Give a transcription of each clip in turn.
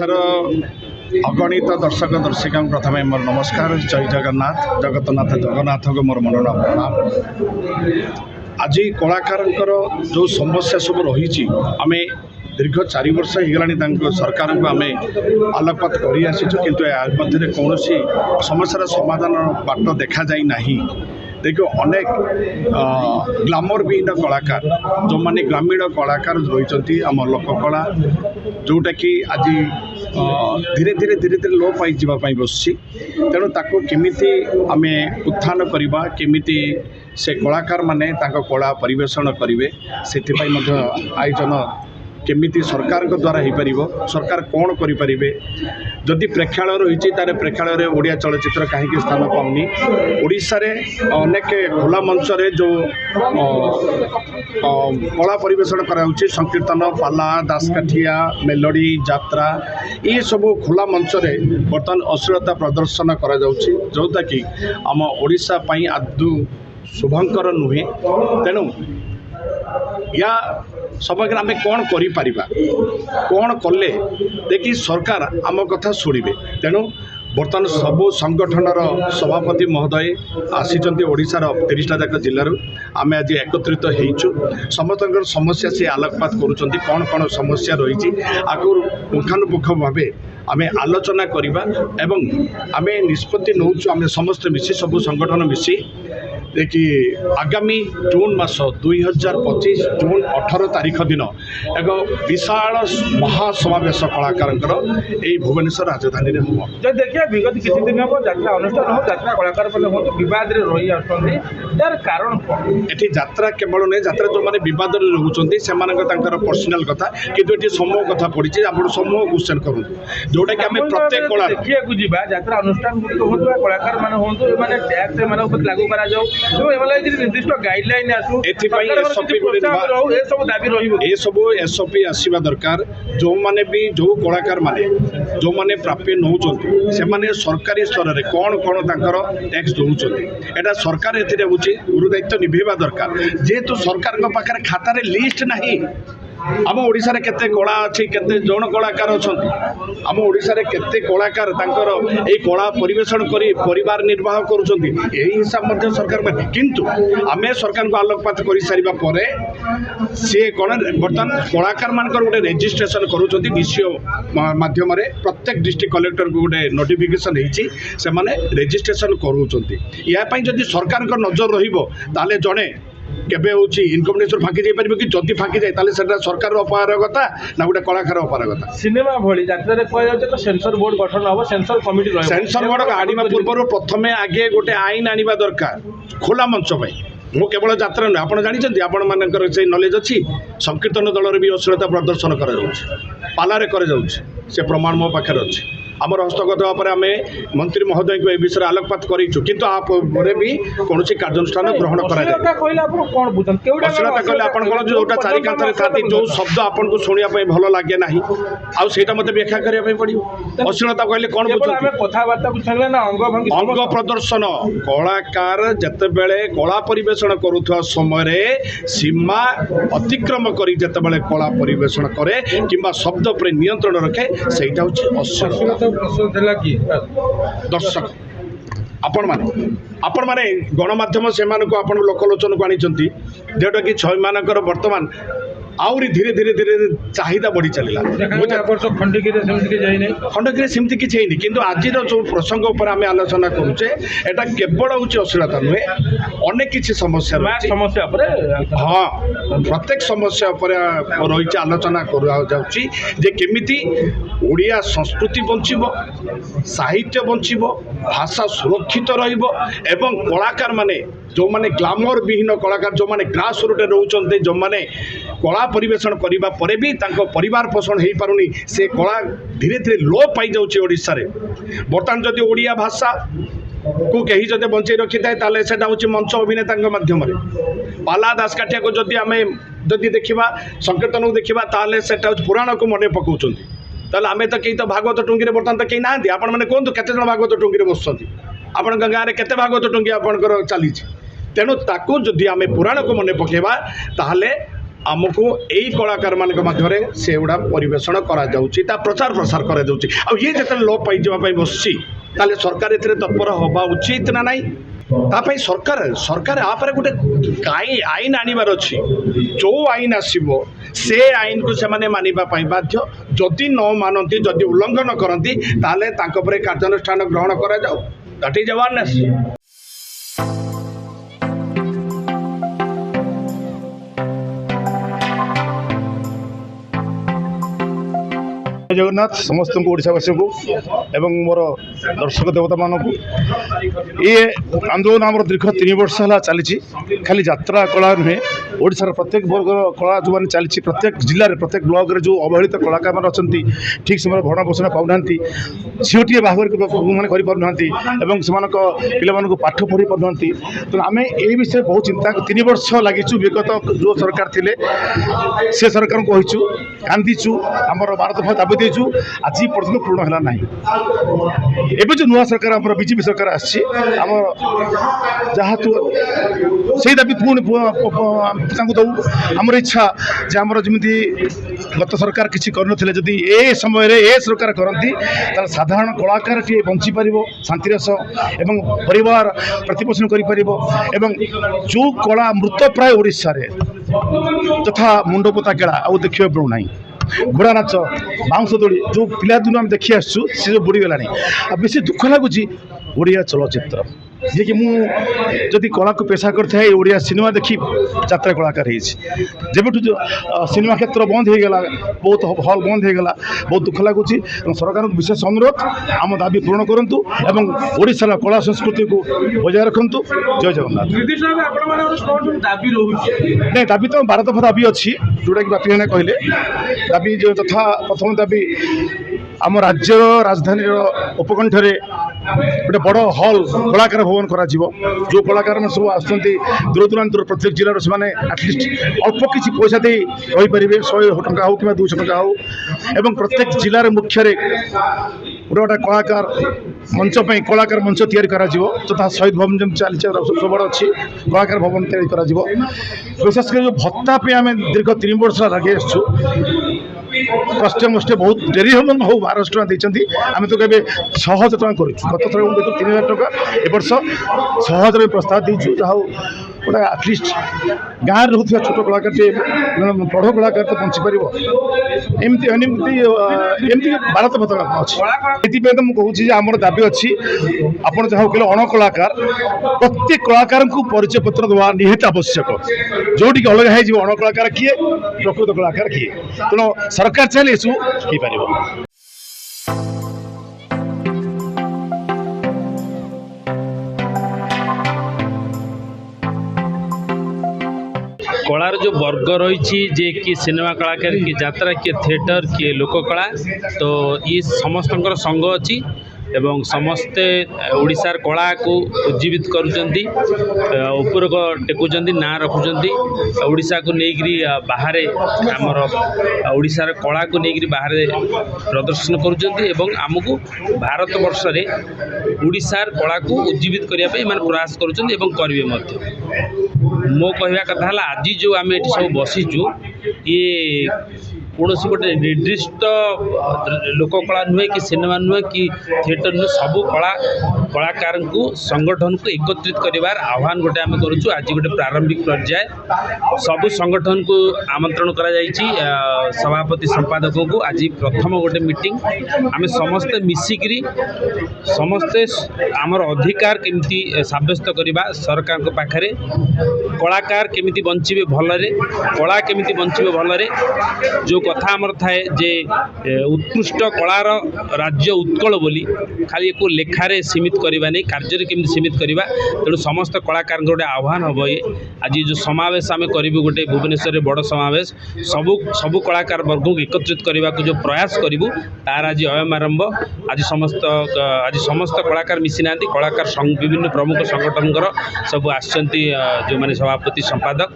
ओडिशार अगणित दर्शक दर्शिका प्रथम मोर नमस्कार। जय जगन्नाथ। जगन्नाथ जगन्नाथ को मोर मनोनाम प्रणाम। आज कलाकार जो समस्या सब रही आम दीर्घ 4 वर्ष हो सरकार को आम आलोकपात कर मध्य कौन समस्यार समाधान बाट देखा जाए ना। देखो अनेक ग्लामर विहीन कलाकार जो माने ग्रामीण कलाकार रही आम लोककला जोटा कि आज धीरे धीरे धीरे धीरे लोप पाई बस तेणु ताको केमिति आमे उत्थान करवा केमिति से कलाकार माने ताको कला परिवेषण करेंगे से आयोजन केमिति सरकार द्वारा हो पार सरकार कौन करें जदि प्रेक्षालय रही तारे प्रेक्षालय ओडिया चलचित्र कहीं स्थान पाऊनी। ओडिशा रे अनेक खुला मंच रे जो कला परिवेषण कराउछि संकीर्तन पाला दासकाठिया मेलोडी यात्रा ये सब खुला मंच रे बर्तमान अश्लीलता प्रदर्शन करा जाउछि जोटा कि आम ओडिशा पई आदु शुभंकर नुहे। तेणु या समग्र आम कौन करिपरिबा कौन कले देखि सरकार आम कथा शुणिबे। तेणु बर्तमान सबु संगठनर सभापति महोदय आसीचंती ओडिशार 30टा जाक जिल्लारू आम आज एकत्रित होइछु समस्त समस्या से आलोकपात करुचंती कौन कौन समस्या रही आगु पुंखानुपुंख भावे आम आलोचना करवा एवं आम निष्पत्ति नौचु आम समस्त मिसी सबु संगठन मिसी देखिए आगामी जून मास 2025 जून 18 तारीख दिन एक विशाल महासमावेश कलाकार भुवनेश्वर राजधानी में हम जो देखिए विगत किसी दिन हम यात्रा अनुष्ठान हो यात्रा कलाकार बद रही यार कारण ये यात्रा केवल नहीं यात्रा जो मैंने बद रोचे से पर्सनाल कथा कि समूह कथा पड़ी आप समूह क्वेश्चन करूँ जोटा कि आम प्रत्येक कला देखिए यात्रा अनुष्ठान गुड़िक हो कलाकार मैंने हूँ टैक्स लागू करा निर्दिष्ट गाइडलाइन एसओपी आसवा दरकार जो माने भी जो कलाकार माने जो माने प्राप्य नौ से सरकारी स्तर में कौन कौन टैक्स दौरान एटा सरकार गुरुदायित्व निभेवा दरकार जेहेतु सरकार पाखे खातार लिस्ट नहीं। आम ओडिशा रे केते कला अच्छी केते जन कलाकार अच्छा आम ओडिशा रे केते कलाकार तांकर ए कला परिवेषण करी परिवार निर्वाह करुछंती एही हिसाब मध्य सरकार में किंतु आमे सरकार को आलोकपात करि सारिबा परे से कोन बर्तमान कलाकार मानकर गोटे रजिस्ट्रेशन करुछंती डीसीओ माध्यम रे प्रत्येक डिस्ट्रिक्ट कलेक्टर को गोटे नोटिफिकेशन हेछि से माने रजिस्ट्रेशन करुछंती या पई जदि सरकार को नजर रहिबो ताले जणे केबे होची इनकम टैक्स फाकी जाई परिबो कि जदि फाकी जाए ताले सेटा सरकार अपहारकता ना गोटे कलाकार अपहारकता सिनेमा भली यात्रा रे कहै जाय तो सेंसर बोर्ड गठन हो सेंसर कमिटी रह सेंसर बोर्ड आनिबा पूर्व प्रथमे आगे गोटे आईन आनिबा दरकार खोला मंच पई मु केवल यात्रा नुहे आप जानते आपण मानकर से नॉलेज अच्छी संकीर्तन दल भी अश्लीलता प्रदर्शन कर पालारे कर से प्रमाण मो पाखे अच्छी आमर हस्तगत भाव आम मंत्री महोदय को विषय आलोकपात करूँ कि भी कौन कार्यानुष्ठान ग्रहण कराश्लीलता कहले आप जोटा चारिकांत था जो शब्द आपन को शुणापी भल लगे ना आईटा मत व्याख्या करने पड़ो अश्लीलता कहले कौन अंग प्रदर्शन कलाकार जितेबले कला परिवेषण करुवा समय सीमा अतिक्रम कर जितेबले कला परिवेषण करे कि शब्द पर नियंत्रण रखे से अश्लीलता दर्शक आपण माने गणमाध्यम से लोकलोचन को आनी जोटा कि छमानकर वर्तमान आउरी धीरे धीरे धीरे चाहिदा बढ़ी चलला खंडगिरी सेमती किसी है कि आज जो प्रसंग पर आम आलोचना करुचे एटा केवल हूँ अश्लीलता नुहे अनेक किसी समस्या हाँ प्रत्येक समस्या रही आलोचना करमिति ओडिया संस्कृति बंचिबो साहित्य बंचिबो भाषा सुरक्षित रहिबो एवं कलाकार माने जो माने ग्लामर विहीन कलाकार जो माने ग्रास रूट रोचते जो माने कला परिवेषण करने पर भी परिवार पोषण हो पारुनी से कला धीरे धीरे लोप पाई जाउछि ओडिशा रे। बर्तमान जदि ओडिया भाषा को कहीं जब बंचे रखी थाए ताले सेटा होछि मंच अभिनेता माध्यम पाला दासकाठिया को जदि आम जदि देखा संकीर्तन को देखा ताले सेटा पुराण को मन पकाउछंती ताले आमे तो कहीं तो भागवत टुंगी बर्तमान तो कहीं ना आपण मैंने कहतु केते जन भागवत टुंगी बसुँच आपण गाँव में केते भागवत टुंगी आपंकर चली तेणु ताकू जदि आम पुराण को मन पकेबा ताहले आमको यही कलाकार मान मध्य से गुड़ा परिवेशन करा प्रचार प्रसार करा ये जो लोप पाई बस सरकार ए तत्पर हवा उचित ना नाई तापाई सरकार सरकार आपर गोटे आईन आनबार अच्छी जो आईन आसो से आईन को से मानवाई बाध्य जदि न मानती जदि उल्लंघन करती कार्यानुष्ठान ग्रहण करा दैट इज अवेयरनेस। जगन्नाथ समस्त ओडावासी को एवं मोर दर्शक देवता मानक ये आंदोलन आम दीर्घ 3 वर्ष है चली खाली यात्रा कला नुहे ओडार प्रत्येक वर्ग कला जो मैंने चली प्रत्येक जिले में प्रत्येक ब्लॉक जो अवहेलित कलाकार मैंने अच्छा ठीक समय भरण पोषण पाऊना झीटे बाहर मैंने पिला पाठ पढ़ी पाना तो आम ये विषय बहुत चिंता 3 वर्ष लगिचु विगत जो सरकार थे से सरकार को कहीचु कांदीचु आमर भारत भर दाबी देचु आज पर्यटन पूर्ण है ना एवं जो नुआ सरकार आम बीजेपी सरकार आम जहाँ से दाबी पुणी दू आमर इच्छा जे आमर जमी गत सरकार किसी कर जदि ए समय ए सरकार करती साधारण कलाकार टे बंची पार शांतिर सह एवं परिवार प्रतिपोषण कर जो कला मृत प्राय ओडिशा रे तथा मुंडपोता केला आउ देखा मिलूना घोड़ा नाच बाउंश दोड़ी जो पिला दिन आम देखी आसु सी जो बुड़ीगला बेस दुख लगुच ओडिया चलचित्र जी कि मुझे कला को पेशा करता ओडिया सिनेमा देखी यात्रा कलाकार जब सिनेमा क्षेत्र बंद हो गला बहुत हल बंद हो गला बहुत दुख लगुच सरकार को विशेष अनुरोध आम दाबी पूरण करूँ एवं ओडिशार कला संस्कृति को बजाय रखु। जय जगन्नाथ। नहीं दाबी तो भारत भर दाबी अच्छी जोटा कि बापी मैंने कहले दाबी जो तथा प्रथम दाबी आम राज्य राजधानी उपकंठे गोटे बड़ हल कलाकार भवन करा जो कलाकार में सब आस दूर दूरांत प्रत्येक जिलार से आटलिस्ट अल्प किसी पैसा दे रहीपर 100 टंका हो कि 200 टंका हो एवं प्रत्येक जिलार मुख्य गोटे गोटे कलाकार मंच पर कलाकार मंच तैयारी करा तथा शहीद भवन जमी चली सब अच्छी कलाकार भवन तैयारी विशेषकर जो भत्ता पे आम दीर्घ 3 वर्ष लगे आसु कष्टे मष्टे बहुत डेरी हम हो 1200 टका देती आम तो कहे 1000 टका कर गत थर 3000 टका ए वर्ष 1000 प्रस्ताव देचु जहाँ गोटे आटलिस्ट गाँव में रोकता छोट कलाकार बड़ कलाकार तो बंची पार एमती भारत भर अच्छी तो मुझे आमर दाबी अच्छी आपड़ जहाँ कहले अण कलाकार प्रत्येक कलाकार को परिचय पत्र देवा निहाती आवश्यक जोटि अलग हो अण कलाकार किए प्रकृत कलाकार किए तेणु सरकार चाहे सब हो पार। कलार जो वर्ग रही जे कि सिनेमा कलाकार किए यात्रा किए थिएटर किए लोककला तो ये समस्त संघ अच्छी एवं समस्ते ओडिशार कला को उज्जीवित करुचंती उपरक टेकुचंती ना रखुचंती ओडिशा को लेकरी बाहर आमर ओडिशार कला को लेकरी बाहर प्रदर्शन करुचंती एवं आमको भारत वर्ष रे ओडिशार कला को उज्जीवित करने माने प्रयास करुचंती एवं करिवे मध्य। मो कहवा कथा है आज जो आम ये सब बसीचु ये कौन गोटे निर्दिष्ट लोककला नुहे कि सिनेमा नुहे कि थिएटर नुहे सबू कलाकार को संगठन को एकत्रित करार आह्वान गोटे आम करुचु। आज गोटे प्रारंभिक पर्याय सबू संगठन को आमंत्रण करा सभापति संपादकों को आज प्रथम गोटे मीटिंग आम समस्ते मिसिकी समस्ते आमर अधिकार केमिति साब्यस्त करवा सरकार के पाखरे कलाकार केमिति बंचिबे भलरे कला केमिति बंचिबे भलरे जो कथा आमर थाए जे उत्कृष्ट कलार राज्य उत्कल बोली खाली एक लेखारे सीमित करवा नहीं कार्य केमिति सीमित करवा तेणु समस्त कलाकार गोटे आह्वान हम ये आज जो समावेश आम करूँ गोटे भुवनेश्वर बड़ समावेश सबू कलाकार वर्ग को एकत्रित करने को जो प्रयास करूँ तार आज अयमारंभ आज समस्त कलाकार मिसी ना कलाकार विभिन्न प्रमुख संगठन सब आसचंती जो माने सभापति संपादक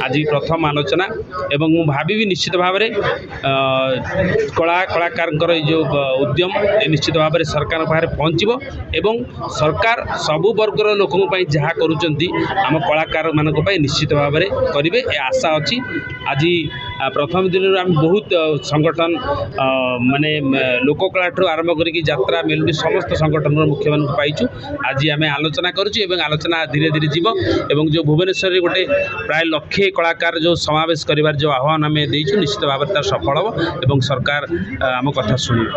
आज प्रथम आलोचना एवं मु भावी निश्चित भाव में କଳାକାରଙ୍କର ଏଇ ଯେଉଁ ଉଦ୍ୟମ ନିଶ୍ଚିତ ଭାବରେ ସରକାରଙ୍କ ପାଖରେ ପହଞ୍ଚିବ ଏବଂ ସରକାର ସବୁ ବର୍ଗର ଲୋକଙ୍କ ପାଇଁ ଯାହା କରୁଛନ୍ତି ଆମ କଳାକାରମାନଙ୍କ ପାଇଁ ନିଶ୍ଚିତ ଭାବରେ କରିବେ ଏ ଆଶା ଅଛି। ଆଜି ପ୍ରଥମ ଦିନରୁ ଆମେ ବହୁତ ସଂଗଠନ ମାନେ ଲୋକକଳାଠୁ ଆରମ୍ଭ କରିକି ଯାତ୍ରା ମେଲୋଡ଼ି ସମସ୍ତ ସଂଗଠନର ମୁଖ୍ୟମାନଙ୍କୁ ପାଇଛୁ। ଆଜି ଆମେ ଆଲୋଚନା କରୁଛୁ ଏବଂ ଆଲୋଚନା ଧୀରେ ଧୀରେ ଯିବ ଏବଂ ଯେଉଁ ଭୁବନେଶ୍ୱରରେ ଗୋଟେ ପ୍ରାୟ ଲକ୍ଷେ କଳାକାର ଯେଉଁ ସମାବେଶ କରିବାର ଯେଉଁ ଆହ୍ୱାନ ଆମେ ଦେଇଛୁ ନିଶ୍ଚିତ ଭାବରେ ତାର ସଫଳ ହେବ ଏବଂ ସରକାର ଆମ କଥା ଶୁଣିବେ।